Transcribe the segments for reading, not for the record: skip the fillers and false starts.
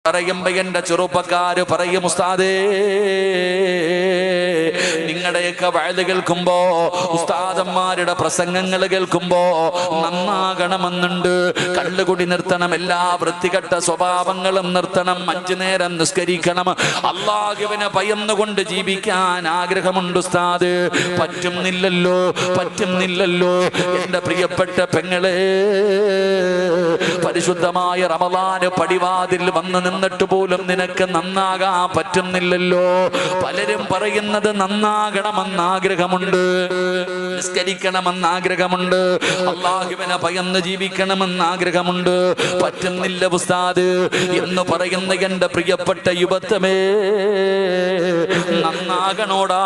പറയുമ്പോ എന്റെ ചെറുപ്പക്കാര് പറയും, ഉസ്താദേ നിങ്ങളുടെയൊക്കെ വഅദ് കേൾക്കുമ്പോ, ഉസ്താദന്മാരുടെ പ്രസംഗങ്ങൾ കേൾക്കുമ്പോ നന്നാകണമെന്നുണ്ട്. കള്ളുകുടി നിർത്തണം, എല്ലാ വൃത്തികെട്ട സ്വഭാവങ്ങളും നിർത്തണം, 5 നേരം നിസ്കരിക്കണം, അല്ലാഹുവിനെ ഭയന്നുകൊണ്ട് ജീവിക്കാൻ ആഗ്രഹമുണ്ട് ഉസ്താദ്. പറ്റുന്നില്ലല്ലോ എന്റെ പ്രിയപ്പെട്ട പെങ്ങളെ. പരിശുദ്ധമായ റമളാന് പടിവാതിൽ വന്ന് നിന്നിട്ട് പോലും നിനക്ക് നന്നാകാൻ പറ്റുന്നില്ലല്ലോ. പലരും പറയുന്നത് നന്നാകണമെന്ന് ആഗ്രഹമുണ്ട്, നിസ്കരിക്കണമെന്ന് ആഗ്രഹമുണ്ട്, അല്ലാഹുവിനെ ഭയന്ന് ജീവിക്കണമെന്ന് ആഗ്രഹമുണ്ട്, പറ്റുന്നില്ല ഉസ്താദ് എന്ന് പറയുന്ന എന്റെ പ്രിയപ്പെട്ട യുവത്വമേ, നന്നാകണോടാ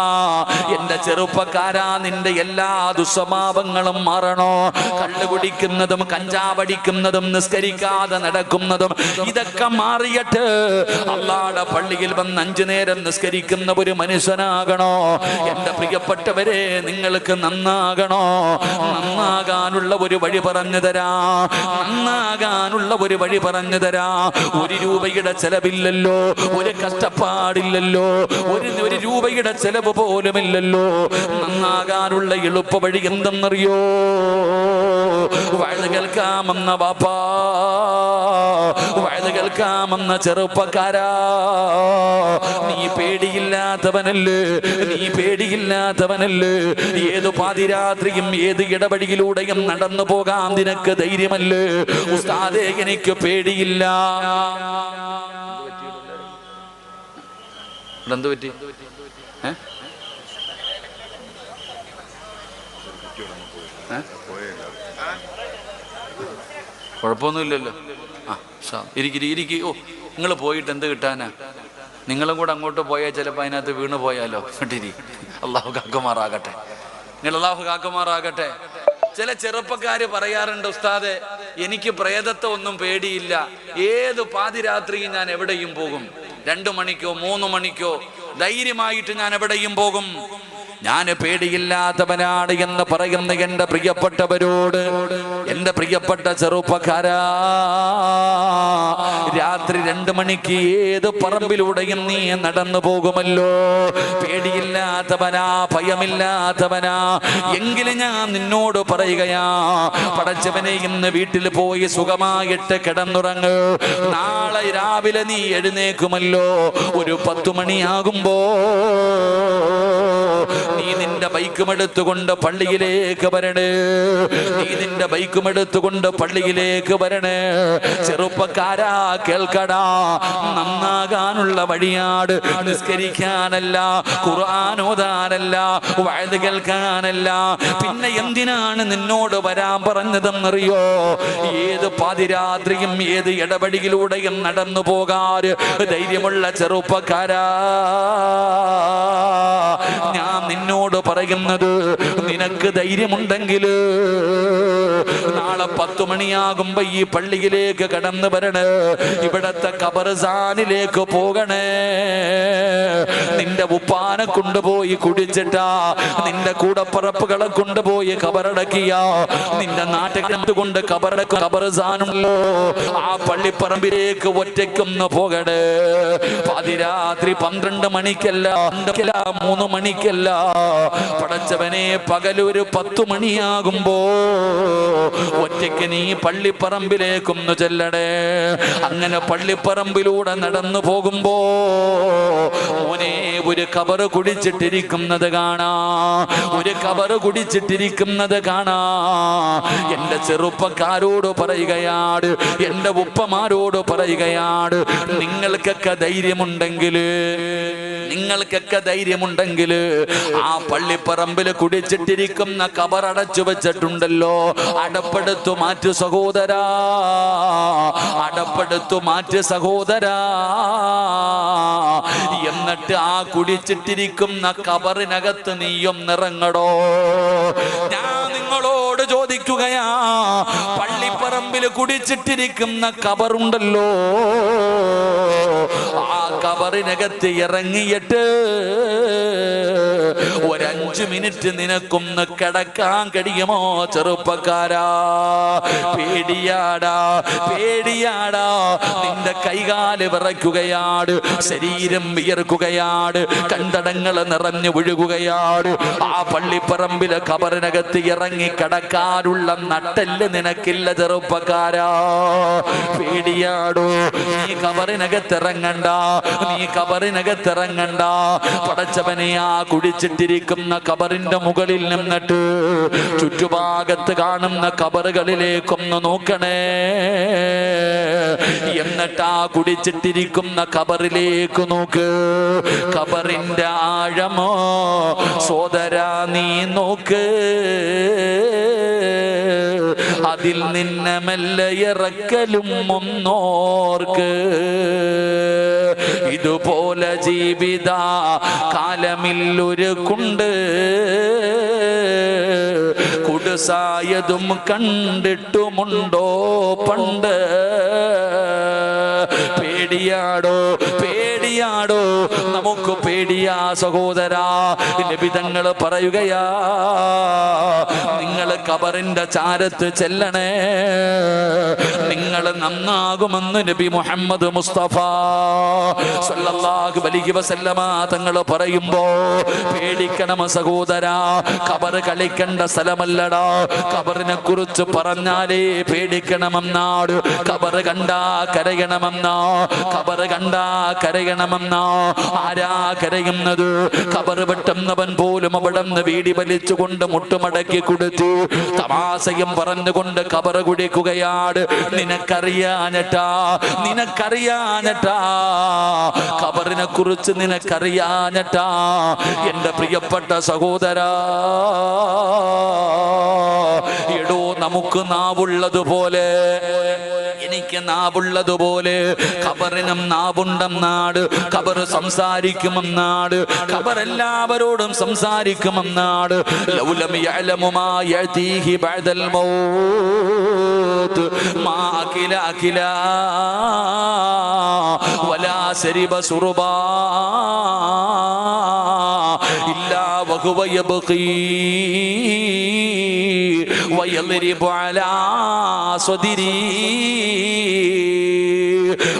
എന്റെ ചെറുപ്പക്കാരാ. നിന്റെ എല്ലാ ദുസ്വഭാവങ്ങളും മാറണോ? കള്ളു കുടിക്കുന്നതും കഞ്ചാവടിക്കുന്നതും നിസ്കരിക്കാതെ നടക്കുന്നതും ഇതൊക്കെ മാറിയിട്ട് അല്ലാഹുവിന്റെ പള്ളിയിൽ വന്ന് 5 നേരം നിസ്കരിക്കുന്ന ഒരു മനുഷ്യനാകണോ? എന്റെ പ്രിയപ്പെട്ടവരെ, നിങ്ങൾക്ക് നന്നാകണോ? നന്നാകാനുള്ള ഒരു വഴി പറഞ്ഞു തരാ, നന്നാകാനുള്ള ഒരു വഴി പറഞ്ഞു തരാ. 1 രൂപയുടെ ചെലവില്ലല്ലോ, ഒരു കഷ്ടപ്പാടില്ലല്ലോ, ഒരു രൂപയുടെ ചെലവ് പോലുമില്ലല്ലോ. നന്നാകാനുള്ള എളുപ്പ വഴി എന്തെന്നറിയോ? വഅദ് കേൾക്കാമെന്ന ബാപ്പാ, വഅദ് കേൾക്കാമെന്ന ചെറുപ്പക്കാരാ, നീ പേടിയില്ലാത്തവനല്ലേ? ഏത് പാതിരാത്രിയും ഏത് ഇടവഴിയിലൂടെയും നടന്നു പോകാൻ നിനക്ക് ധൈര്യമല്ലേ? ഉസ്താദേ എനിക്ക് പേടിയില്ല. എന്ത് പറ്റി? കുഴപ്പമൊന്നുമില്ലല്ലോ. ഇരിക്കി. ഓ, നിങ്ങൾ പോയിട്ട് എന്ത് കിട്ടാനാ? നിങ്ങളും കൂടെ അങ്ങോട്ട് പോയാൽ ചിലപ്പോൾ അതിനകത്ത് വീണ് പോയാലോ. കേട്ടിരി, അള്ളാഹു കാക്കുമാറാകട്ടെ. ചില ചെറുപ്പക്കാര് പറയാറുണ്ട്, ഉസ്താദെ എനിക്ക് പ്രേതത്വം ഒന്നും പേടിയില്ല, ഏത് പാതിരാത്രിയും ഞാൻ എവിടെയും പോകും, 2 മണിക്കോ 3 മണിക്കോ ധൈര്യമായിട്ട് ഞാൻ എവിടെയും പോകും, ഞാൻ പേടിയില്ലാത്തവനാണ് എന്ന് പറയുന്ന എന്റെ പ്രിയപ്പെട്ടവരോട്, എന്റെ പ്രിയപ്പെട്ട ചെറുപ്പക്കാരാ, രാത്രി 2 മണിക്ക് ഏത് പറമ്പിലൂടെയും നീ നടന്നു പോകുമല്ലോ. പേടിയില്ലാത്തവനാ, ഭയമില്ലാത്തവനാ. എങ്കിലും ഞാൻ നിന്നോട് പറയുകയാ, പടച്ചവനെ ഇന്ന് വീട്ടിൽ പോയി സുഖമായിട്ട് കിടന്നുറങ്ങ്. നാളെ രാവിലെ നീ എഴുന്നേക്കുമല്ലോ. ഒരു 10 മണിയാകുമ്പോ നീ നിന്റെ ബൈക്കുമെടുത്തുകൊണ്ട് പള്ളിയിലേക്ക് വരണേ. ചെറുപ്പക്കാരാ കേൾക്കടാ, നന്നാകാനുള്ള വഴിയാട് നിസ്കരിക്കാനല്ല, ഖുർആൻ ഓതാനല്ല, വഅദ് കേൾക്കാനല്ല. പിന്നെ എന്തിനാണ് നിന്നോട് വരാൻ പറഞ്ഞതെന്നറിയോ? ഏത് പാതിരാത്രിയും ഏത് ഇടവഴിയിലൂടെയും നടന്നു പോകാൻ ധൈര്യമുള്ള ചെറുപ്പക്കാരാ, ഞാൻ നിന്നോട് പറയുന്നത്, നിനക്ക് ധൈര്യമുണ്ടെങ്കിൽ നാളെ 10 മണിയാകുമ്പോ ഈ പള്ളിയിലേക്ക് കടന്നു വരണേ, ഇവിടത്തെ ഖബർസ്ഥാനിലേക്ക് പോകണേ. നിന്റെ ഉപ്പാനെ കൊണ്ടുപോയി കുടിച്ചിട്ടാ, നിന്റെ കൂടപ്പറപ്പുകളെ കൊണ്ടുപോയി കബറടക്കിയ, നിന്റെ നാട്ടിനകത്ത് കൊണ്ട് ഖബർസ്ഥാനുണ്ടല്ലോ, ആ പള്ളിപ്പറമ്പിലേക്ക് ഒറ്റയ്ക്കൊന്ന് പോകണേ. പാതിരാത്രി 12 മണിക്കല്ല, 3 മണിക്കല്ല, പടച്ചവനെ പകലൊരു 10 മണിയാകുമ്പോ ഒറ്റയ്ക്ക് നീ പള്ളിപ്പറമ്പിലേക്കൊന്ന് ചെല്ലണേ. അങ്ങനെ പള്ളിപ്പറമ്പിലൂടെ നടന്നു പോകുമ്പോ മോനെ ഒരു കബറ് കുടിച്ചിട്ടിരിക്കുന്നത് കാണാ. എന്റെ ചെറുപ്പക്കാരോട് പറയുകയാണ്, എന്റെ ഉപ്പമാരോട് പറയുകയാണ്, നിങ്ങൾക്കൊക്കെ ധൈര്യമുണ്ടെങ്കിൽ ആ പള്ളിപ്പറമ്പിൽ കുടിച്ചിട്ടിരിക്കുന്ന കബറടച്ചു വെച്ചിട്ടുണ്ടല്ലോ, അടപ്പെടുത്തു മാറ്റു സഹോദരാ. എന്നിട്ട് ആ കുടിച്ചിട്ടിരിക്കുന്ന കബറിനകത്ത് നീയൊന്നിറങ്ങടോ. ഞാൻ നിങ്ങളോട് ചോദിക്കുകയാ, പള്ളിപ്പറമ്പിൽ കുടിച്ചിട്ടിരിക്കുന്ന കബറുണ്ടല്ലോ, ആ കബറിനകത്ത് ഇറങ്ങിയിട്ട് ഒരു 5 മിനിറ്റ് നിനക്കൊന്ന് കിടക്കാൻ കഴിയുമോ ചെറുപ്പക്കാരാ? പേടിയാടാ, പേടിയാടാ. നിന്റെ കൈകാല് വിറയ്ക്കുകയാണ്, ശരീരം വിയർക്കുകയാണ്, കണ്ടടങ്ങൾ നിറഞ്ഞു ഒഴുകുകയാണ്. ആ പള്ളിപ്പറമ്പിലെ ഖബറിനകത്ത് ഇറങ്ങി കിടക്കാനുള്ള നട്ടെല്ല് നിനക്കില്ല ചെറുപ്പക്കാരാ. പേടിയാടോ, നീ ഖബറിനകത്ത് ഇറങ്ങണ്ട, നീ ഖബറിനകത്ത് ഇറങ്ങണ്ട. പടച്ചവനെ, ആ കുടിച്ചിട്ടിരിക്കുന്ന ഖബറിന്റെ മുകളിൽ നിന്നിട്ട് ചുറ്റുഭാഗത്ത് കാണുന്ന ഖബറുകളിലേക്കൊന്ന് നോക്കണേ. എന്നിട്ട് ആ കുടിച്ചിട്ടിരിക്കുന്ന ഖബറിലേക്ക് നോക്ക്. ഖബറിന്റെ ആഴമോ സോദരാ നീ നോക്ക്. അതിൽ നിന്നെ മെല്ലെ ഇറക്കലും ഒന്നോർക്ക്. ഇതുപോലെ ജീവിത കാലമില്ലൊരു കുണ്ട് കുടുസായതും കണ്ടിട്ടുമുണ്ടോ പണ്ട്? പേടിയാടോ, പേടിയാടോ, നമുക്ക് പേടിയാ സഹോദരാ. നബിതങ്ങൾ പറയുകയാ, നിങ്ങൾ ഖബറിന്റെ ചാരത്ത് ചെല്ലണേ, നിങ്ങൾ നന്നാകുമെന്ന് നബി മുഹമ്മദ് മുസ്തഫ സല്ലല്ലാഹു അലൈഹി വസല്ലമ തങ്ങൾ പറയുമ്പോ പേടിക്കണം സഹോദരാ. ഖബർ കളിക്കേണ്ട സ്ഥലമല്ലടാ. ഖബറിനെ കുറിച്ച് പറഞ്ഞാലേ പേടിക്കണമെന്നാട്. ഖബർ കണ്ടാ കരയണമെന്നാ, ഖബർ കണ്ടാ കരയണമെന്നാ. ആരാ കരയുന്നത്? ഖബർ വെട്ടുന്നവൻ പോലും അവിടെ നിന്ന് വീടി വലിച്ചുകൊണ്ട് മുട്ടുമടക്കി കൊടുത്തു തമാശയും പറഞ്ഞുകൊണ്ട് ഖബർ കുടിക്കുകയാണ്. നിനക്കറിയാഞ്ഞട്ടാ, നിനക്കറിയാഞ്ഞട്ടാ, ഖബറിനെ കുറിച്ച് നിനക്കറിയാഞ്ഞട്ടാ. എന്റെ പ്രിയപ്പെട്ട സഹോദരാ, എടോ, നമുക്ക് നാവുള്ളതുപോലെ, എനിക്ക് നാവുള്ളതുപോലെ ഖബറിനും നാവുണ്ടെന്നാട്. ഖബർ സംസാരിക്കുമെന്നാട്. ഖബർ എല്ലാവരോടും സംസാരിക്കുമെന്നാട്. ലൗലം യഅലമു മാ യഅതീഹി ബഅദൽ മൗത്ത് മാ അകില അകില വലാ ശരിബ സുർബാ ഇല്ലാ വഹുവ യബ്ഖീ വയളിരിബു അലാ സ്വദിരീ.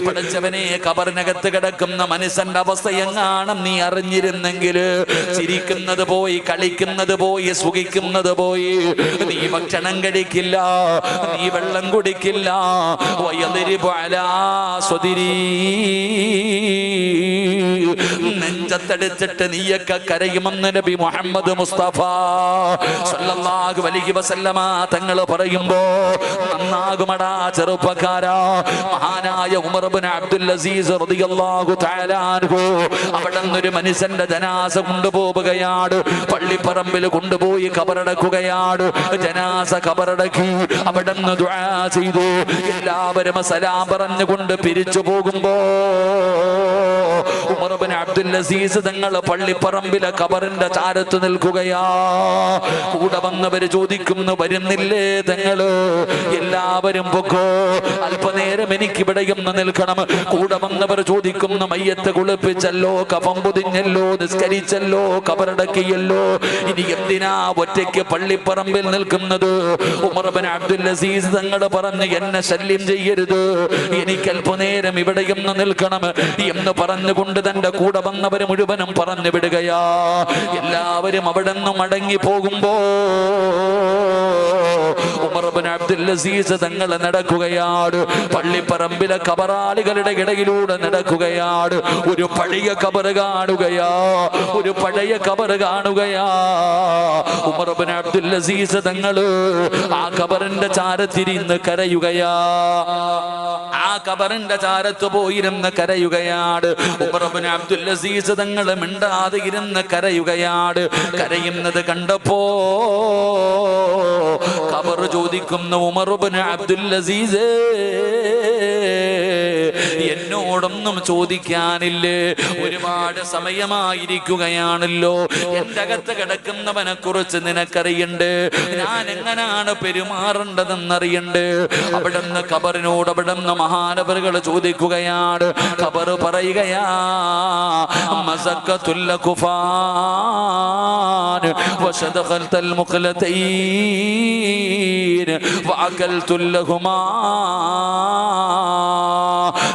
പടച്ചവനെ, ഖബറിനകത്ത് കിടക്കുന്ന മനുഷ്യന്റെ അവസ്ഥ എങ്ങാണം നീ അറിഞ്ഞിരുന്നെങ്കിൽ, ചിരിക്കുന്നത് പോയി, കളിക്കുന്നത് പോയി, സുഖിക്കുന്നത് പോയി. നീ ഭക്ഷണം കഴിക്കില്ല, നീ വെള്ളം കുടിക്കില്ല. വയളിരിബു അലാ സ്വദിരീ. നെഞ്ചത്തടിച്ചിട്ട് നീയൊക്കെ കരയുമെന്ന് നബി മുഹമ്മദ് മുസ്തഫ സല്ലല്ലാഹു അലൈഹി വസല്ലമ തങ്ങൾ പറയുമ്പോ നന്നാകുമടാ ചെറുപ്പക്കാരാ. മഹാനായ ഉമർ ഇബ്നു അബ്ദുൽ അസീസ് റളിയല്ലാഹു തആല അൻഹു അവിടെ നിന്നൊരു മനുഷ്യന്റെ ജനാസ കൊണ്ടുപോവുകയാണ്. പള്ളിപ്പറമ്പിൽ കൊണ്ടുപോയി ഖബറടക്കുകയാണ്. ജനാസ ഖബറടക്കി അവിടെ നിന്ന് ദുആ ചെയ്തു. എല്ലാവരും സലാം പറഞ്ഞുകൊണ്ട് പിരിച്ചു പോകുമ്പോ ഉമർ ഇബ്നു അബ്ദുൽ അസീസ് തങ്ങൾ പള്ളിപ്പറമ്പിലെ ഖബറിന്റെ ചാരത്ത് നിൽക്കുകയാ. കൂടെ വന്നവര് ചോദിക്കുന്നു, വരുന്നില്ലേ തങ്ങള്? എല്ലാവരും പൊക്കോ, അല്പനേരം എനിക്കിവിടെ ഒന്ന് നിൽക്കണം. കൂടെ വന്നവർ ചോദിക്കുന്നു, മയ്യത്ത് കുളിപ്പിച്ചല്ലോ, കഫം പൊതിഞ്ഞല്ലോ, നിസ്കരിച്ചല്ലോ, ഖബറടക്കിയല്ലോ, ഇനി എന്തിനാ ഒറ്റയ്ക്ക് പള്ളിപ്പറമ്പിൽ നിൽക്കുന്നത്? ഉമർ ഇബ്നു അബ്ദുൽ അസീസ് തങ്ങൾ പറഞ്ഞു, എന്നെ ശല്യം ചെയ്യരുത്, എനിക്ക് അല്പനേരം ഇവിടെയൊന്ന് നിൽക്കണം എന്ന് പറഞ്ഞുകൊണ്ട് തന്റെ കൂടെ വന്നവര് മുഴുവനും പറഞ്ഞു വിടുകയാ. എല്ലാവരും അവിടെ നിന്ന് മടങ്ങി പോകുമ്പോ ഉമർ ഇബ്നു അബ്ദുൽ അസീസ് തങ്ങൾ നടക്കുകയാണ്. പള്ളിപ്പറമ്പിലെ ഖബറാളികളുടെ ഇടയിലൂടെ നടക്കുകയാണ്. ഒരു പഴയ ഖബർ കാണുകയാ, ഒരു പഴയ ഖബർ കാണുകയാ. ഉമർ ഇബ്നു അബ്ദുൽ അസീസ് തങ്ങൾ ആ ഖബറിന്റെ ചാരത്തിരുന്ന് കരയുകയാ. ആ ഖബറിന്റെ ചാരത്ത് പോയിരുന്ന് കരയുകയാണ്. ഉമർ ഇബ്നു അബ്ദുൽ അസീസ് തങ്ങൾ മിണ്ടാതെ ഇരുന്ന് കരയുകയാണ്. കരയുന്നത് കണ്ടപ്പോ ഖബർ ചോദിക്കുന്നു, ഉമർ ഇബ്നു അബ്ദുൽ അസീസ്, എന്നോടൊന്നും ചോദിക്കാനില്ലേ? ഒരുപാട് സമയമായിരിക്കുകയാണല്ലോ. എൻ്റെ അകത്ത് കിടക്കുന്നവനെ കുറിച്ച് നിനക്കറിയണ്ട്. ഞാൻ എങ്ങനാണ് പെരുമാറേണ്ടതെന്നറിയണ്ട്. അവിടുന്ന് ഖബറിനോട് അവിടുന്ന് മഹാനവറുകൾ ചോദിക്കുകയാണ്. ഖബർ പറയുകയാ, മസക്കത്തുൽ കുഫാൻ വശദഖൽതൽ മുഖലതൈൻ വഅകൽതുൽ ലഹുമാ.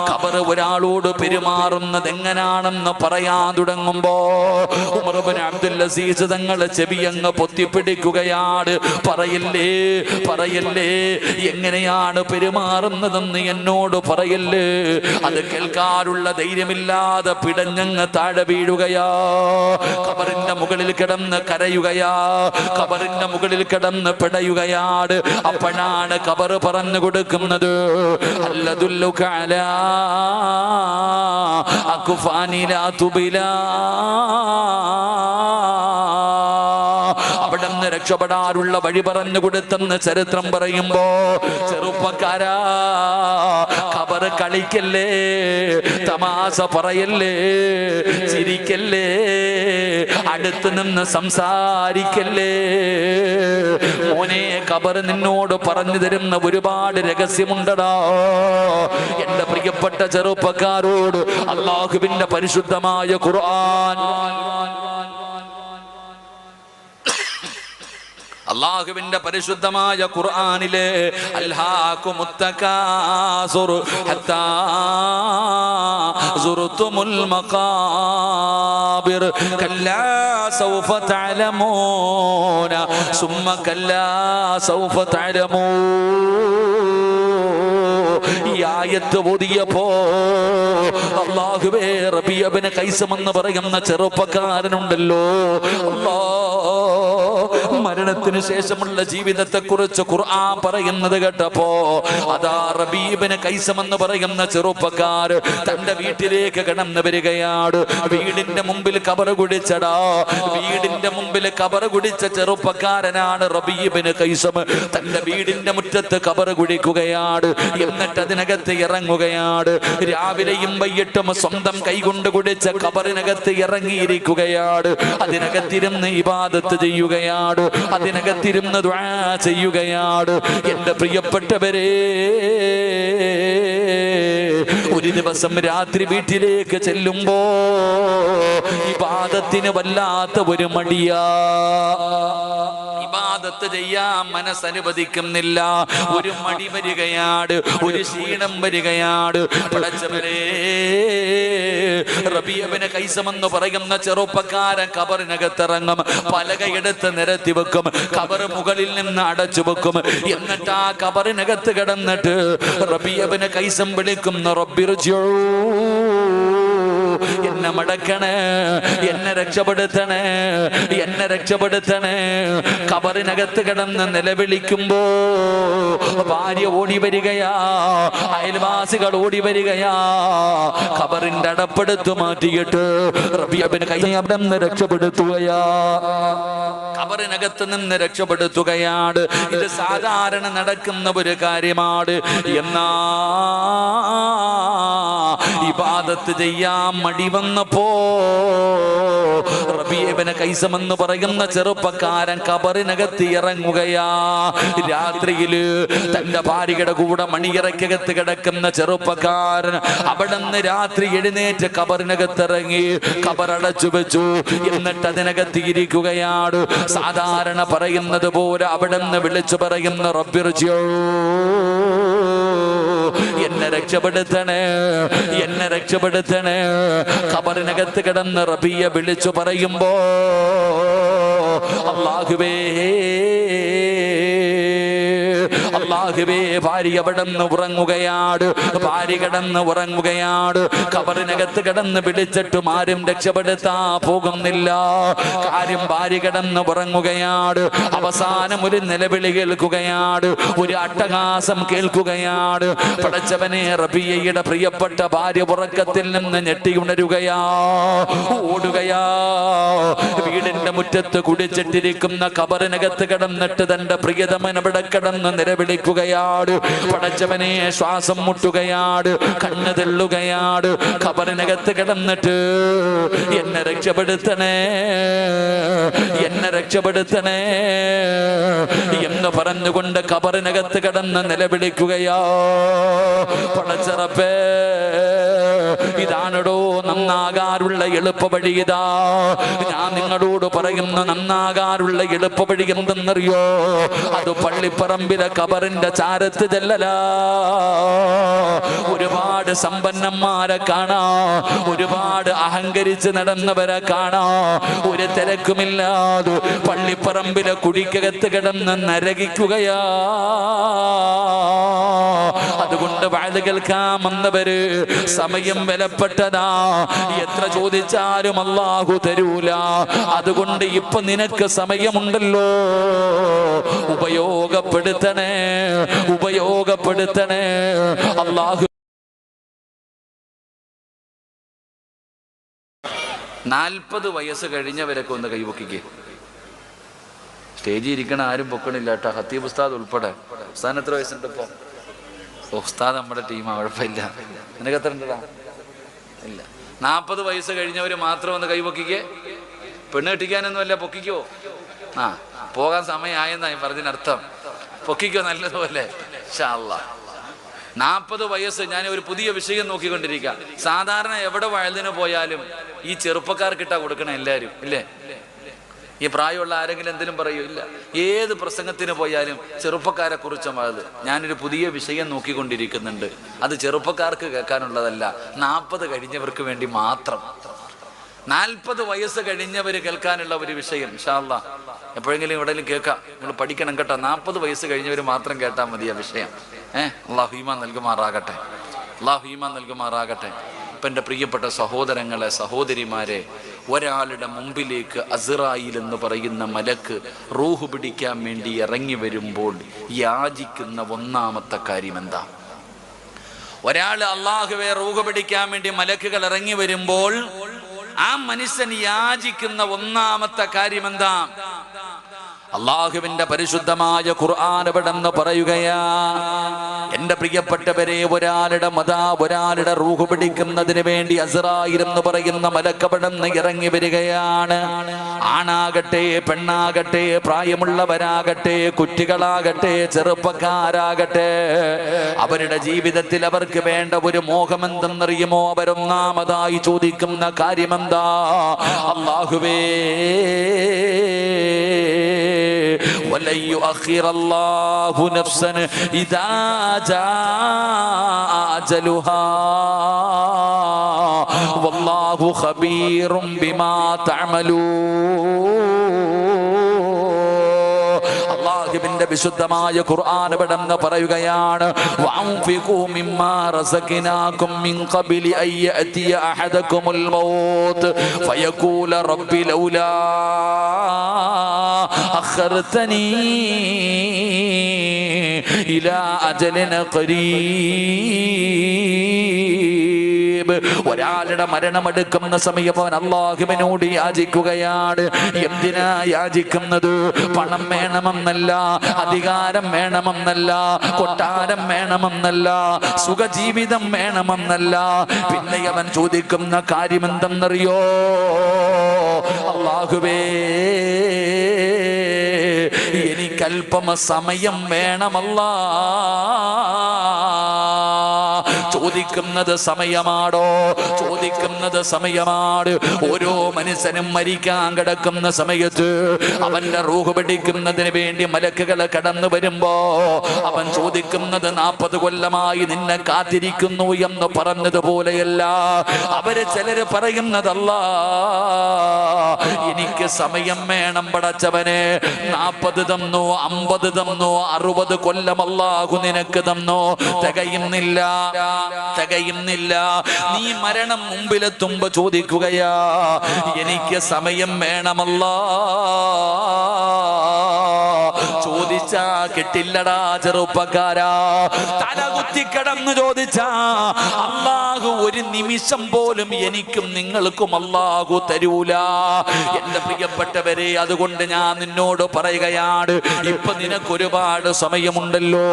ഖബർ ഒരാളോട് പെരുമാറുന്നത് എങ്ങനാണെന്ന് പറയാൻ തുടങ്ങുമ്പോ ഉമർ ഇബ്നു അബ്ദുൽ അസീസ് തങ്ങളെ ചെവിയങ്ങ് പൊത്തിപ്പിടിക്കുകയാണ്. പറയല്ലേ പറയല്ലേ, എങ്ങനെയാണ് പെരുമാറുന്നതെന്ന് എന്നോട് പറയല്ലേ. അത് കേൾക്കാനുള്ള ധൈര്യമില്ലാതെ പിടഞ്ഞങ്ങ് താഴെ വീഴുകയാ. ഖബറിന്റെ മുകളിൽ കിടന്ന് കരയുകയാ. ഖബറിന്റെ മുകളിൽ കിടന്ന് പിടയുകയാണ്. അപ്പോഴാണ് ഖബർ പറഞ്ഞു കൊടുക്കുന്നത്, അല്ലദുല്ലുക അലാ അക്ഫാനി ലാ തുബിലാ. അവിടുന്ന് രക്ഷപ്പെടാനുള്ള വഴി പറഞ്ഞു കൊടുത്തെന്ന് ചരിത്രം പറയുമ്പോ, ചെറുപ്പക്കാരാ, ഖബർ കളിക്കല്ലേ, തമാശ പറയല്ലേ, ചിരിക്കല്ലേ, അടുത്ത് നിന്ന് സംസാരിക്കല്ലേ. മോനെ, ഖബർ നിന്നോട് പറഞ്ഞു തരുന്ന ഒരുപാട് രഹസ്യമുണ്ടടാ. എന്റെ പ്രിയപ്പെട്ട ചെറുപ്പക്കാരോട് അല്ലാഹുവിന്റെ പരിശുദ്ധമായ ഖുർആൻ, അല്ലാഹുവിന്റെ പരിശുദ്ധമായ ഖുർആനിലെ അൽഹാകുമുത് തകാസുർ ഹത്താ സുർതുമുൽ മഖാബിർ കല്ലാ സൗഫ തഅലമൂന സുമ്മ കല്ലാ സൗഫ തഅലമൂൻ. ഈ ആയത്ത് ഓതിയപ്പോ അല്ലാഹുവേ, റബീഅ ഇബ്നു ഖൈസം എന്ന് പറയുന്ന ചെറുപ്പക്കാരനുണ്ടല്ലോ, മരണത്തിന് ശേഷമുള്ള ജീവിതത്തെ കുറിച്ച് ഖുർആൻ പറയുന്നത് കേട്ടപ്പോ അതാ റബീഅ ഇബ്നു ഖൈസം എന്ന് പറയുന്ന ചെറുപ്പക്കാർ തന്റെ വീട്ടിലേക്ക് കടന്നു വരികയാണ്. വീടിന്റെ മുമ്പിൽ ഖബർ കുടിച്ചടാ. വീടിന്റെ മുമ്പിൽ ഖബർ കുടിച്ച ചെറുപ്പക്കാരനാണ് റബീഅ ഇബ്നു ഖൈസം. തന്റെ വീടിന്റെ മുറ്റത്ത് ഖബർ കുടിക്കുകയാണ്. എന്നിട്ട് അതിനകത്ത് ഇറങ്ങുകയാണ്. രാവിലെയും വൈകിട്ടും സ്വന്തം കൈകൊണ്ട് കുടിച്ച ഖബറിനകത്ത് ഇറങ്ങിയിരിക്കുകയാണ്. അതിനകത്തിരുന്ന് ഇബാദത്ത് ചെയ്യുകയാണ്. അതിനകത്തിരുന്ന് ദുആ ചെയ്യുകയാണ്. എന്റെ പ്രിയപ്പെട്ടവരെ, ഒരു ദിവസം രാത്രി വീട്ടിലേക്ക് ചെല്ലുമ്പോ ഇബാദത്തിന് വല്ലാത്ത ഒരു മടിയാ. ഇബാദത്ത് ചെയ്യാൻ മനസ്സനുവദിക്കുന്നില്ല. ഒരു മടി വരികയാണ്, ഒരു ക്ഷീണം വരികയാണ്. പടച്ചവരേ, റബീഅ ഇബ്നു ഖൈസം എന്ന് പറയുന്ന ചെറുപ്പക്കാരൻ ഖബറിനകത്തിറങ്ങും. പലകയെടുത്ത് നിരത്തി വെക്കും. ഖബർ മുകളിൽ നിന്ന് അടച്ചു വെക്കും. എന്നിട്ട് ആ ഖബറിനകത്ത് കിടന്നിട്ട് റബീഅ ഇബ്നു ഖൈസം വിളിക്കുന്നു, റബ്ബിർജിഊ, എന്നെ മടക്കണേ, എന്നെ രക്ഷപ്പെടുത്തണേ, എന്നെ രക്ഷപ്പെടുത്തണേ. ഖബറിനകത്ത് കിടന്ന് നിലവിളിക്കുമ്പോ ഭാര്യ ഓടി വരികയാ, അയൽവാസികൾ ഓടി വരികയാ. ഖബറിന്റെ അടപ്പെടുത്തു മാറ്റിയിട്ട് റബീഅ ഇബ്നു ഖൈസം അവിടെ നിന്ന് രക്ഷപ്പെടുത്തുകയാ. ഖബറിനകത്ത് നിന്ന് രക്ഷപ്പെടുത്തുകയാണ്. ഇത് സാധാരണ നടക്കുന്ന ഒരു കാര്യമാണ്. എന്നാ ഇബാദത്ത് ചെയ്യാൻ മടി വന്നപ്പോ റബീഅ ഇബ്നു ഖൈസം എന്ന് പറയുന്ന ചെറുപ്പക്കാരൻ ഖബറിനകത്ത് ഇറങ്ങുകയാ. രാത്രിയില് തന്റെ ഭാര്യയുടെ കൂടെ മണിയറയ്ക്കകത്ത് കിടക്കുന്ന ചെറുപ്പക്കാരൻ അവിടുന്ന് രാത്രി എഴുന്നേറ്റ് ഖബറിനകത്ത് ഇറങ്ങി ഖബറടച്ചു വെച്ചു. എന്നിട്ട് അതിനകത്ത് ഇരിക്കുകയാണ്. സാധാരണ പറയുന്നത് പോലെ അവിടുന്ന് വിളിച്ചു പറയുന്ന, റബ്ബിർജിഊ, എന്നെ രക്ഷപ്പെടുത്തണേ, എന്നെ രക്ഷപ്പെടുത്തണേ. ഖബറിനകത്ത് കിടന്ന് റബീഅ വിളിച്ചു പറയുമ്പോ അല്ലാഹുവേ, അല്ലാഹുവേ, ഭാര്യ കിടന്ന് ഉറങ്ങുകയാണ്. ഭാര്യ കിടന്ന് ഉറങ്ങുകയാണ്. ഖബറിനകത്ത് കിടന്ന് വിളിച്ചിട്ടും ആരും രക്ഷപ്പെടുത്താ പോകുന്നില്ല. കാര്യം ഭാര്യ കിടന്ന് ഉറങ്ങുകയാണ്. അവസാനം ഒരു നിലവിളി കേൾക്കുകയാണ്, ഒരു അട്ടഹാസം കേൾക്കുകയാണ്. പടച്ചവനെ, റബീഅയുടെ പ്രിയപ്പെട്ട ഭാര്യ ഉറക്കത്തിൽ നിന്ന് ഞെട്ടി ഉണരുകയാ, ഓടുകയാ. വീടിന്റെ മുറ്റത്ത് കുടിച്ചിട്ടിരിക്കുന്ന ഖബറിനകത്ത് കിടന്നിട്ട് തന്റെ പ്രിയതമൻ അവിടെ കിടന്ന് നിലവിളി നിലവിളിക്കുകയാണ്. പടച്ചവനെ ശ്വാസം മുട്ടുകയാണ്, കണ്ണ് തെള്ളുകയാണ്. ഖബറിനകത്ത് കിടന്നിട്ട് എന്നെ രക്ഷപ്പെടുത്തണേ, എന്നെ രക്ഷപ്പെടുത്തണേ എന്ന് പറഞ്ഞുകൊണ്ട് ഖബറിനകത്ത് കിടന്ന് നിലവിളിക്കുകയാ. പടച്ച റബ്ബേ, ഇതാണോ നന്നാകാറുള്ള എളുപ്പ വഴി? ഇതാ ഞാൻ നിങ്ങളോട് പറയുന്ന നന്നാകാറുള്ള എളുപ്പ വഴി എന്തെന്നറിയോ? അത് പള്ളിപ്പറമ്പിലെ ഖബറിന്റെ ചാരത്ത് ചെല്ലലാ. ഒരുപാട് സമ്പന്നന്മാരെ കാണാം, ഒരുപാട് അഹങ്കരിച്ച് നടന്നവരെ കാണാം. ഒരു തിരക്കുമില്ലാതെ പള്ളിപ്പറമ്പിലെ കുഴിക്കകത്ത് കിടന്ന് നരകിക്കുകയാ. അതുകൊണ്ട് വഅദ് കേൾക്കാൻ വന്നവര് സമയം വിലപ്പെട്ടതാ. എത്ര ചോദിച്ചാലും അല്ലാഹു തരൂല. അതുകൊണ്ട് ഇപ്പൊ നിനക്ക് സമയമുണ്ടല്ലോ, ഉപയോഗപ്പെടുത്തണേ, ഉപയോഗപ്പെടുത്തണേ. അല്ലാഹു 40 വയസ്സ് കഴിഞ്ഞവരൊക്കെ ഒന്ന് കൈവക്കിക്കേ. സ്റ്റേജിൽ ഇരിക്കണ ആരും പൊക്കണില്ല കേട്ടോ, ഹത്തീബ് ഉസ്താദ് ഉൾപ്പെടെ. ഉസ്താദിന് എത്ര വയസ്സുണ്ട് ഇപ്പൊ? ഉസ്താദ് നമ്മുടെ ടീമാ, കുഴപ്പമില്ല. നിനക്ക് എത്ര ഉണ്ടടാ? ഇല്ല. 40 വയസ്സ് കഴിഞ്ഞവര് മാത്രം ഒന്ന് കൈവക്കിക്കേ. പെണ്ണ് കെട്ടിക്കാനൊന്നുമല്ല, പൊക്കിക്കോ. പോകാൻ സമയമായെന്നായി പറഞ്ഞതിനർത്ഥം. പൊക്കിക്കോ നല്ലതുപോലെ ഇൻഷാ അല്ലാഹ്. 40 വയസ്സ്. ഞാൻ ഒരു പുതിയ വിഷയം നോക്കിക്കൊണ്ടിരിക്കുക. സാധാരണ എവിടെ വയലിന് പോയാലും ഈ ചെറുപ്പക്കാർക്കിട്ടാ കൊടുക്കണേ എല്ലാവരും, ഇല്ലേ? ഈ പ്രായമുള്ള ആരെങ്കിലും എന്തെങ്കിലും പറയൂ? ഇല്ല. ഏത് പ്രസംഗത്തിന് പോയാലും ചെറുപ്പക്കാരെ കുറിച്ച് വയത്. ഞാനൊരു പുതിയ വിഷയം നോക്കിക്കൊണ്ടിരിക്കുന്നുണ്ട്. അത് ചെറുപ്പക്കാർക്ക് കേൾക്കാനുള്ളതല്ല, 40 കഴിഞ്ഞവർക്ക് വേണ്ടി മാത്രം. 40 വയസ്സ് കഴിഞ്ഞവര് കേൾക്കാനുള്ള ഒരു വിഷയം ഇൻഷാ അല്ലാഹ് എപ്പോഴെങ്കിലും എവിടെയെങ്കിലും കേൾക്കാം. നിങ്ങൾ പഠിക്കണം കേട്ടോ. 40 വയസ്സ് കഴിഞ്ഞവർ മാത്രം കേട്ടാൽ മതി ആ വിഷയം. അല്ലാഹു ഈമാൻ നൽകുമാറാകട്ടെ, അല്ലാഹു ഈമാൻ നൽകുമാറാകട്ടെ. ഇപ്പം എൻ്റെ പ്രിയപ്പെട്ട സഹോദരങ്ങളെ, സഹോദരിമാരെ, ഒരാളുടെ മുമ്പിലേക്ക് അസ്റായീൽ എന്ന് പറയുന്ന മലക്ക് റൂഹ് പിടിക്കാൻ വേണ്ടി ഇറങ്ങി വരുമ്പോൾ യാചിക്കുന്ന ഒന്നാമത്തെ കാര്യം എന്താ? ഒരാൾ അല്ലാഹുവേ റൂഹ് പിടിക്കാൻ വേണ്ടി മലക്കുകൾ ഇറങ്ങി വരുമ്പോൾ ആ മനുഷ്യൻ യാചിക്കുന്ന ഒന്നാമത്തെ കാര്യം എന്താ? അല്ലാഹുവിന്റെ പരിശുദ്ധമായ ഖുർആൻ എവിടെന്ന് പറയുകയാ, എന്റെ പ്രിയപ്പെട്ടവരെ, ഒരാളുടെ റൂഹ് പിടിക്കുന്നതിന് വേണ്ടി അസ്റായീൽ എന്ന് പറയുന്ന മലക്കവിടെന്ന് ഇറങ്ങി വരികയാണ്. ആണാകട്ടെ പെണ്ണാകട്ടെ, പ്രായമുള്ളവരാകട്ടെ, കുട്ടികളാകട്ടെ, ചെറുപ്പക്കാരാകട്ടെ, അവരുടെ ജീവിതത്തിൽ അവർക്ക് വേണ്ട ഒരു മോഹം എന്തെന്നറിയുമോ? അവരൊന്നാമതായി ചോദിക്കുന്ന കാര്യമെന്താ? അല്ലാഹുവേ, വലൻ യുഅഖിറല്ലാഹു നഫ്സൻ ഇദാ ജാഅ അജലുഹാ വല്ലാഹു ഖബീറും ബിമാ തഅമലൂൻ. അല്ലാഹുവിന്റെ വിശുദ്ധമായ ഖുർആൻ ഇവിടെന്ന് പറയുകയാണ്, വഅൻഫിഖൂ മിമ്മാ റസഖനാകും മിൻ ഖബ്ലി അൻ യഅതിയ അഹദകുമുൽ മൗത്ത് ഫയഖൂല റബ്ബി ലൗലാ അഖർതനീ ഇലാ അജലിൻ ഖരീബ്. ഒരാളുടെ മരണമെടുക്കുന്ന സമയം അവൻ അല്ലാഹുവിനോട് യാചിക്കുകയാണ്. എന്തിനാ യാചിക്കുന്നത്? പണം വേണമെന്നല്ല, അധികാരം വേണമെന്നല്ല, കൊട്ടാരം വേണമെന്നല്ല, സുഖജീവിതം വേണമെന്നല്ല. പിന്നെ അവൻ ചോദിക്കുന്ന കാര്യം എന്തെന്നറിയോ? അല്ലാഹുവേ, എനിക്കല്പം സമയം വേണമല്ലാ. ചോദിക്കുന്നത് സമയമാണോ? ചോദിക്കുന്നത് സമയമാണ്. ഓരോ മനുഷ്യനും മരിക്കാൻ കിടക്കുന്ന സമയത്ത് അവന്റെ റൂഹ് പിടിക്കുന്നതിന് വേണ്ടി മലക്കുകൾ കടന്നു വരുമ്പോ അവൻ ചോദിക്കുന്നത് 40 കൊല്ലമായി നിന്നെ കാത്തിരിക്കുന്നു എന്ന് പറഞ്ഞതുപോലെയല്ല. അവര് ചിലര് പറയുന്നതല്ല, എനിക്ക് സമയം വേണം പടച്ചവനെ. 40 തന്നോ, 50 തന്നോ, 60 കൊല്ലം അല്ലാഹു നിനക്ക് തന്നോ, തികയുന്നില്ല, തികയുന്നില്ല. നീ മരണം മുമ്പിലെത്തുമ്പോ ചോദിക്കുകയാ, എനിക്ക് സമയം വേണമല്ലാ. ചോദിച്ചാ കിട്ടില്ലടാ ചെറുപ്പക്കാരാ. തല കുത്തിക്കടന്ന് ചോദിച്ചാ അല്ലാഹു ഒരു നിമിഷം പോലും എനിക്കും നിങ്ങൾക്കും അല്ലാഹു തരൂല. എന്റെ പ്രിയപ്പെട്ടവരെ, അതുകൊണ്ട് ഞാൻ നിന്നോട് പറയുകയാണ്, ഇപ്പൊ നിനക്ക് ഒരുപാട് സമയമുണ്ടല്ലോ.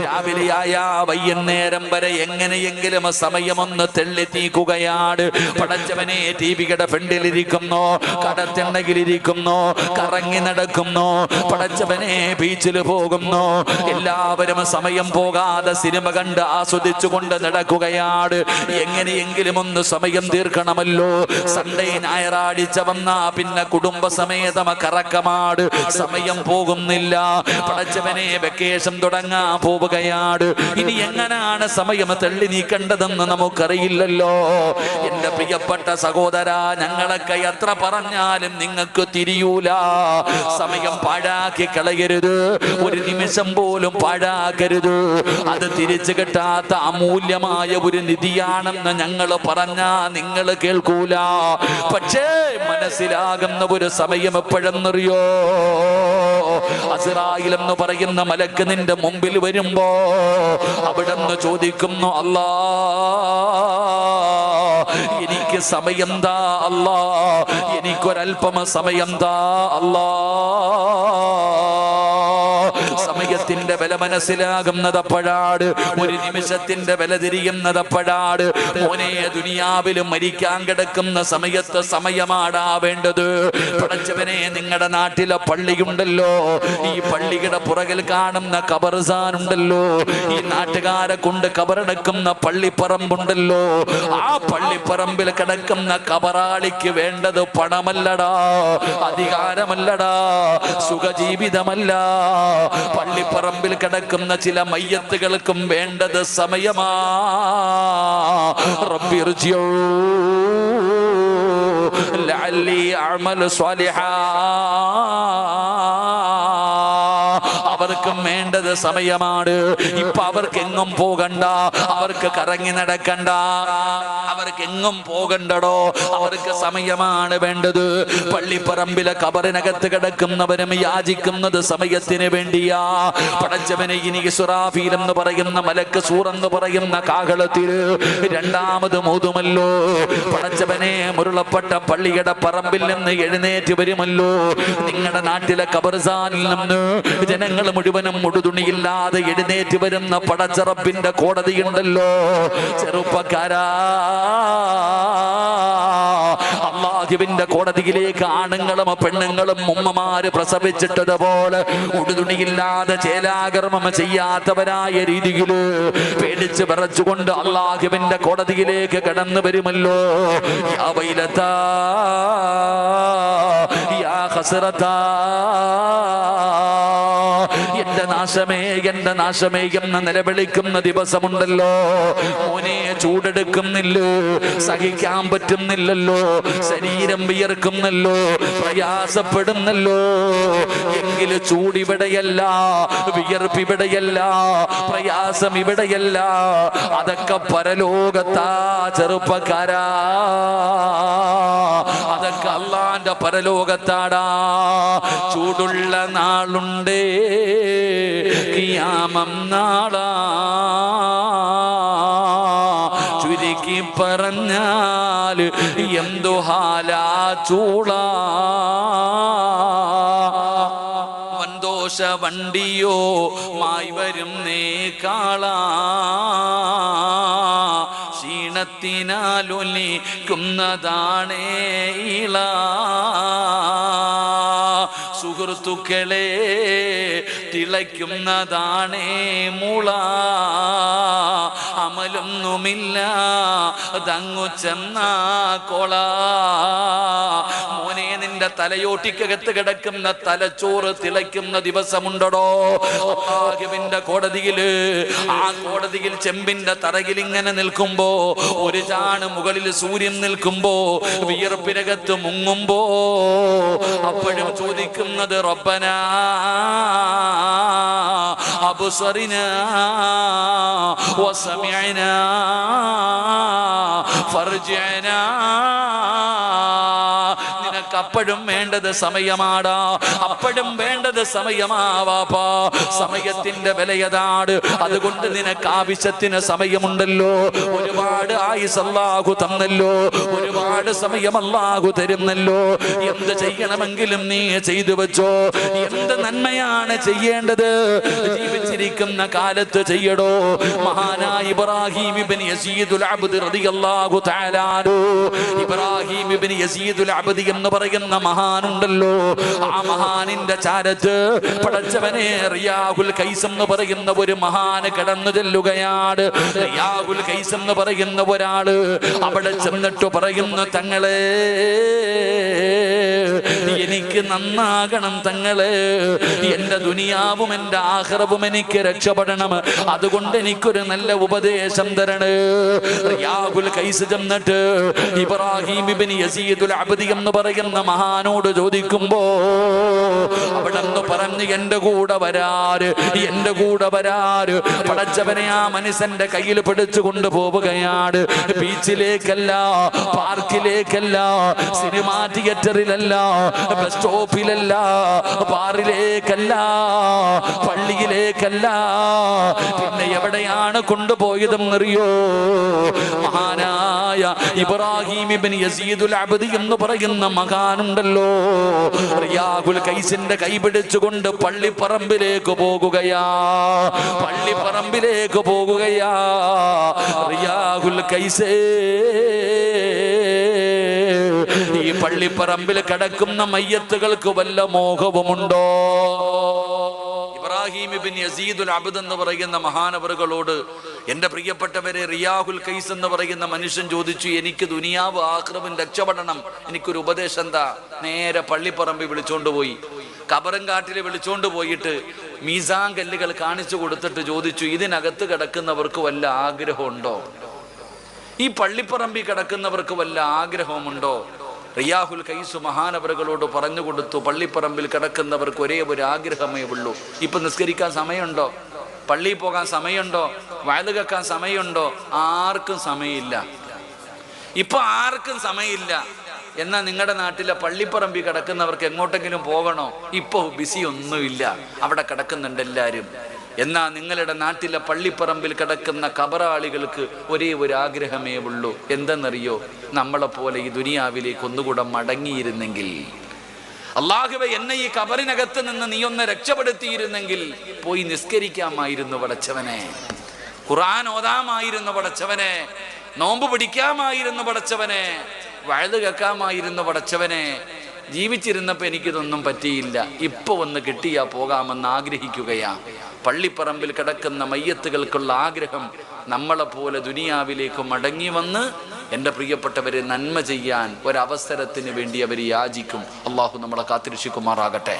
രാവിലെയായ വൈകുന്നേരം വരെ എങ്ങനെയെങ്കിലും സമയമൊന്ന് തെള്ളി തീക്കുകയാണ്. പടച്ചവനെ, ടിവിയുടെ ഫ്രണ്ടിലിരിക്കുന്നു, കടത്തിണ്ണയിലിരിക്കുന്നു, കറങ്ങി നടക്കുന്നു. പടച്ചവനെ, ബീച്ചിൽ പോകുന്നു. എല്ലാവരും സമയം പോകാതെ സിനിമ കണ്ട് ആസ്വദിച്ചുകൊണ്ട് നടക്കുകയാണ്. എങ്ങനെയെങ്കിലും ഒന്ന് സമയം തീർക്കണമല്ലോ. സൺഡേ ഞായറാഴ്ച വന്നാ പിന്നെ കുടുംബസമേതം കറക്കമാണ്. സമയം പോകുന്നില്ല. പടച്ചവനെ, വെക്കേഷൻ തുടങ്ങാൻ പോവുകയാണ്. ഇനി എങ്ങനാണ് സമയം തള്ളി നീക്കേണ്ടതെന്ന് നമുക്കറിയില്ലല്ലോ. എന്റെ പ്രിയപ്പെട്ട സഹോദര, ഞങ്ങളൊക്കെ എത്ര പറഞ്ഞാലും നിങ്ങൾക്ക് തിരിയൂല. സമയം പാഴാക്കി കളയരുത്. ഒരു നിമിഷം പോലും പാഴാക്കരുത്. അത് തിരിച്ചു കിട്ടാത്ത അമൂല്യമായ ഒരു നിധിയാണെന്ന് ഞങ്ങൾ പറഞ്ഞാ നിങ്ങൾ കേൾക്കൂല. പക്ഷേ മനസ്സിലാകുന്ന ഒരു സമയം എപ്പോഴെന്നറിയോ? അസ്റായിൽ എന്ന് പറയുന്ന മലക്ക് നിന്റെ മുമ്പിൽ വരുമ്പോ അവിടെന്ന് ചോദിക്കുന്നു, അല്ലാ എനിക്ക് സമയം താ അല്ലാ, എനിക്കൊരൽപ്പം സമയം താ അല്ലാ. സമയത്തിന്റെ വില മനസ്സിലാകുന്നത് അപ്പോഴാണ്. ഒരു നിമിഷത്തിന്റെ വില തിരിയുന്നത് അപ്പോഴാണ്. മോനെ, ദുനിയാവിലും മരിക്കാൻ കിടക്കുന്ന സമയത്ത് സമയമാടാ വേണ്ടത്. പടച്ചവനെ, നിങ്ങളുടെ നാട്ടിലെ പള്ളിയുണ്ടല്ലോ, ഈ പള്ളിയുടെ പുറകിൽ കാണുന്ന ഖബർസ്ഥാൻ ഉണ്ടല്ലോ, ഈ നാട്ടുകാരെ കൊണ്ട് ഖബറടക്കുന്ന പള്ളിപ്പറമ്പുണ്ടല്ലോ, ആ പള്ളിപ്പറമ്പിൽ കിടക്കുന്ന ഖബറാളിക്ക് വേണ്ടത് പണമല്ലടാ, അധികാരമല്ലടാ, സുഖജീവിതമല്ല. പള്ളിപ്പറമ്പിൽ കിടക്കുന്ന ചില മയ്യത്തുകൾക്കും വേണ്ടത് സമയമാ. റബ്ബിർജിഊ ലഅല്ലി അഅമലു സ്വാലിഹാ. അവർക്കും വേണ്ടത് സമയമാണ്. ഇപ്പൊ അവർക്ക് എങ്ങും പോകണ്ട, അവർക്ക് കറങ്ങി നടക്കണ്ട, അവർക്ക് എങ്ങും പോകണ്ടടോ. അവർക്ക് സമയമാണ് വേണ്ടത്. പള്ളിപ്പറമ്പിലെ ഖബറിനകത്ത് കിടക്കുന്നവരും യാചിക്കുന്നത് സമയത്തിന് വേണ്ടിയാ. പടച്ചവനെ, ഇനി ഇസ്രാഫീൽ എന്ന് പറയുന്ന മലക്ക് സൂറെന്ന് പറയുന്ന കാഹളത്തിൽ രണ്ടാമത് മോതുമല്ലോ. പടച്ചവനെ, മുരുളപ്പെട്ട പള്ളിയുടെ പറമ്പിൽ നിന്ന് എഴുന്നേറ്റ് വരുമല്ലോ. നിങ്ങളുടെ നാട്ടിലെ ഖബർസ്ഥാനിൽ നിന്ന് ജനങ്ങൾ മുഴുവനും മുടുതുണിയില്ലാതെ എഴുന്നേറ്റ് വരുന്ന പടച്ചറപ്പിന്റെ കോടതിയുണ്ടല്ലോ. ചെറുപ്പക്കാരാ, അല്ലാഹുവിന്റെ കോടതിയിലേക്ക് ആണുങ്ങളും പെണ്ണുങ്ങളും ഉമ്മമാര് പ്രസവിച്ചിട്ടതുപോലെ ഉടുതുണിയില്ലാതെ ചേലാകർമ്മം ചെയ്യാത്തവരായ രീതിയിൽ പേടിച്ച് വിറച്ചുകൊണ്ട് അല്ലാഹുവിന്റെ കോടതിയിലേക്ക് കടന്നു വരുമല്ലോ. യാ വൈലതാ യാ ഖസ്റതാ, എന്റെ നാശമേ, എന്റെ നാശമേ എന്ന് നിലവിളിക്കുന്ന ദിവസമുണ്ടല്ലോ. മോനെ, ചൂടെടുക്കുന്നില്ലോ, സഹിക്കാൻ പറ്റുന്നില്ലല്ലോ, ശരീരം വിയർക്കുന്നല്ലോ, പ്രയാസപ്പെടുന്നല്ലോ. എങ്കിൽ ചൂടിവിടെയല്ല, വിയർപ്പിവിടെയല്ല, പ്രയാസം ഇവിടെയല്ല, അതൊക്കെ പരലോകത്താ ചെറുപ്പക്കാരാ. അതൊക്കെ അള്ളാന്റെ പരലോകത്താടാ. ചൂടുള്ള നാളുണ്ടേ, ഖിയാമം നാളാ. ചുരുക്കി പറഞ്ഞാൽ എന്തു ഹാലാ ചൂളാ. വൻദോഷ വണ്ടിയോ മായി വരുന്നേ കാളാ. ക്ഷീണത്തിനാലൊലിക്കുന്നതാണേ ഇള. സുഹൃത്തുക്കളെ, തിളയ്ക്കുന്നതാണേ മുള. അമലൊന്നുമില്ല തങ്ങു ചെന്ന കൊള. മോനെ, നിന്റെ തലയോട്ടിക്കകത്ത് കിടക്കുന്ന തലച്ചോറ് തിളയ്ക്കുന്ന ദിവസമുണ്ടോ? അല്ലാഹുവിന്റെ കോടതിയില്, ആ കോടതിയിൽ ചെമ്പിന്റെ തറയിൽ ഇങ്ങനെ നിൽക്കുമ്പോ, ഒരു ചാണ് മുകളിൽ സൂര്യൻ നിൽക്കുമ്പോ, വിയർപ്പിനകത്ത് മുങ്ങുമ്പോ, അപ്പോഴും ചോദിക്കുന്നത് റബ്ബനാ അബ്സറിനാ വസമിഅനാ ഫർജിഅനാ. നിനക്ക് അപ്പോഴും വേണ്ടത് സമയമാടാ, അപ്പോഴും വേണ്ടത് സമയമാവാപ്പാ. സമയത്തിന്റെ വിലയതാണ്. അതുകൊണ്ട് നിനക്ക് ആവശ്യത്തിന് സമയമുണ്ടല്ലോ, ഒരുപാട് ആയുസ് അല്ലാഹു തന്നല്ലോ, ഒരുപാട് സമയം അല്ലാഹു തരുന്നല്ലോ. എന്ത് ചെയ്യണമെങ്കിലും നീ ചെയ്തു വെച്ചോ. എന്ത് നന്മയാണ് ചെയ്യേണ്ടത് ജീവിച്ചിരിക്കുന്ന കാലത്ത് ചെയ്യടോ. മഹാനായ ഇബ്രാഹിം ഇബ്നു യസീദുൽ അബ്ദ് റളിയല്ലാഹു തആല അൻഹു, ഇബ്രാഹിം ഇബ്നു യസീദുൽ അബ്ദ് എന്ന് പറയുന്ന മഹാനുണ്ടല്ലോ, ആ മഹാനിന്റെ ചാരത്ത് പടച്ചവനെ റിയാഹുൽ കൈസ് എന്ന് പറയുന്ന ഒരു മഹാന് കടന്നു ചെല്ലുകയാണ്. റിയാഹുൽ കൈസ് എന്ന് പറയുന്ന ഒരാള് അവിടെ ചെന്നിട്ട് പറയുന്നു, തങ്ങളെ എനിക്ക് നന്നാകണം തങ്ങളെ, എന്റെ ദുനിയാവും എന്റെ ആഖിറവും എനിക്ക് രക്ഷപ്പെടണം, അതുകൊണ്ട് എനിക്കൊരു നല്ല ഉപദേശം തരണേ. റിയാഹുൽ കൈസ് ചെന്നിട്ട് ഇബ്രാഹിം ഇബ്നു യസീദുൽ അബ്ദി എന്ന് പറയുന്ന മഹാനോട് ചോദിക്കുമ്പോ അവിടെ നിന്ന് പറഞ്ഞു, എന്റെ കൂടെ വരാറ്, എന്റെ കൂടെ വരാറ്. പടച്ചവനെ ആ മനുഷ്യന്റെ കയ്യിൽ പിടിച്ചു കൊണ്ടുപോവുകയാണ്. ബീച്ചിലേക്കല്ല, പാർക്കിലേക്കല്ല, സിനിമാ തിയേറ്ററിലല്ല, ബസ് സ്റ്റോപ്പിലല്ല, ബാറിലേക്കല്ല, പള്ളിയിലേക്കല്ല, പിന്നെ എവിടെയാണ് കൊണ്ടുപോയതെന്നറിയോ? മഹാനായ ഇബ്രാഹിം ഇബ്നു യസീദുൽ അബ്ദി എന്ന് പറയുന്ന മഹാനുണ്ടല്ലോ, റിയാഹുൽ കൈസിന്റെ കൈ പിടിച്ചുകൊണ്ട് പള്ളിപ്പറമ്പിലേക്ക് പോകുകയാ, പള്ളിപ്പറമ്പിലേക്ക് പോകുകയാ. റിയാഹുൽ കൈസേ, ഈ പള്ളിപ്പറമ്പിൽ കിടക്കുന്ന മയ്യത്തുകൾക്ക് വല്ല മോഹവുമുണ്ടോ? ഇബ്രാഹിം ഇബ്നു യസീദുൽ അബ്ദ് എന്ന് പറയുന്ന മഹാനവറുകളോട് എന്റെ പ്രിയപ്പെട്ടവരെ, റിയാഹുൽ കൈസ് എന്ന് പറയുന്ന മനുഷ്യൻ ചോദിച്ചു, എനിക്ക് ദുനിയാവ് ആഖിറവും രക്ഷപ്പെടണം, എനിക്കൊരു ഉപദേശം എന്താ? നേരെ പള്ളിപ്പറമ്പിൽ വിളിച്ചോണ്ട് പോയി, കബറും കാട്ടിൽ വിളിച്ചോണ്ട് പോയിട്ട് മീസാൻ കല്ലുകൾ കാണിച്ചു കൊടുത്തിട്ട് ചോദിച്ചു, ഇതിനകത്ത് കിടക്കുന്നവർക്ക് വല്ല ആഗ്രഹമുണ്ടോ? ഈ പള്ളിപ്പറമ്പിൽ കിടക്കുന്നവർക്ക് വല്ല ആഗ്രഹമുണ്ടോ? റിയാഹുൽ കൈസ് മഹാനവറുകളോട് പറഞ്ഞു കൊടുത്തു, പള്ളിപ്പറമ്പിൽ കിടക്കുന്നവർക്ക് ഒരേ ഒരു ആഗ്രഹമേ ഉള്ളൂ. ഇപ്പൊ നിസ്കരിക്കാൻ സമയമുണ്ടോ? പള്ളിയിൽ പോകാൻ സമയമുണ്ടോ? വയല് കേൾക്കാൻ സമയമുണ്ടോ? ആർക്കും സമയമില്ല. ഇപ്പൊ ആർക്കും സമയമില്ല. എന്നാൽ നിങ്ങളുടെ നാട്ടിലെ പള്ളിപ്പറമ്പിൽ കിടക്കുന്നവർക്ക് എങ്ങോട്ടെങ്കിലും പോകണോ? ഇപ്പൊ ബിസി ഒന്നുമില്ല, അവിടെ കിടക്കുന്നുണ്ട് എല്ലാവരും. എന്നാൽ നിങ്ങളുടെ നാട്ടിലെ പള്ളിപ്പറമ്പിൽ കിടക്കുന്ന കബറാളികൾക്ക് ഒരേ ഒരു ആഗ്രഹമേ ഉള്ളൂ. എന്തെന്നറിയോ? നമ്മളെപ്പോലെ ഈ ദുനിയാവിലേക്ക് ഒന്നുകൂടെ മടങ്ങിയിരുന്നെങ്കിൽ, അല്ലാഹുവേ എന്നെ ഈ കബറിനകത്ത് നിന്ന് നീ ഒന്ന് രക്ഷപ്പെടുത്തിയിരുന്നെങ്കിൽ പോയി നിസ്കരിക്കാമായിരുന്നു പടച്ചവനെ, ഖുർആൻ ഓതാമായിരുന്നു പടച്ചവനെ, നോമ്പ് പിടിക്കാമായിരുന്നു പടച്ചവനെ, വഅദ് കേൾക്കാമായിരുന്നു പടച്ചവനെ. ജീവിച്ചിരുന്നപ്പോൾ എനിക്കിതൊന്നും പറ്റിയില്ല, ഇപ്പൊ ഒന്ന് കിട്ടിയാ പോകാമെന്ന് ആഗ്രഹിക്കുകയാ. പള്ളിപ്പറമ്പിൽ കിടക്കുന്ന മയ്യത്തുകൾക്കുള്ള ആഗ്രഹം നമ്മളെപ്പോലെ ദുനിയാവിലേക്ക് മടങ്ങി വന്ന് എൻ്റെ പ്രിയപ്പെട്ടവരെ നന്മ ചെയ്യാൻ ഒരവസരത്തിന് വേണ്ടി അവർ യാചിക്കും. അള്ളാഹു നമ്മളെ കാത്തിരക്ഷിക്കുമാറാകട്ടെ,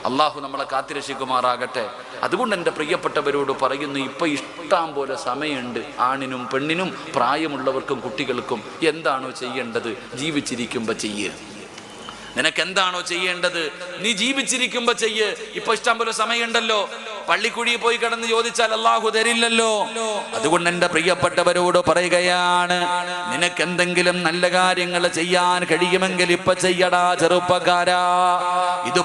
അള്ളാഹു നമ്മളെ കാത്തിരക്ഷിക്കുമാറാകട്ടെ. അതുകൊണ്ട് എൻ്റെ പ്രിയപ്പെട്ടവരോട് പറയുന്നു, ഇപ്പം ഇഷ്ടം പോലെ സമയമുണ്ട് ആണിനും പെണ്ണിനും, പ്രായമുള്ളവർക്കും കുട്ടികൾക്കും. എന്താണോ ചെയ്യേണ്ടത് ജീവിച്ചിരിക്കുമ്പോൾ ചെയ്യ്. നിനക്കെന്താണോ ചെയ്യേണ്ടത് നീ ജീവിച്ചിരിക്കുമ്പോ ചെയ്യ്. ഇപ്പൊ ഇഷ്ടം പോലെ സമയമുണ്ടല്ലോ, പള്ളിക്കുഴിയിൽ പോയി കിടന്ന് ചോദിച്ചാൽ അല്ലാഹു തരില്ലല്ലോ. അതുകൊണ്ട് എൻ്റെ പ്രിയപ്പെട്ടവരോട് പറയുകയാണ്, നിനക്കെന്തെങ്കിലും നല്ല കാര്യങ്ങൾ ചെയ്യാൻ കഴിയുമെങ്കിൽ ഇപ്പൊ ചെയ്യടാ ചെറുപ്പക്കാരാ. ഇത്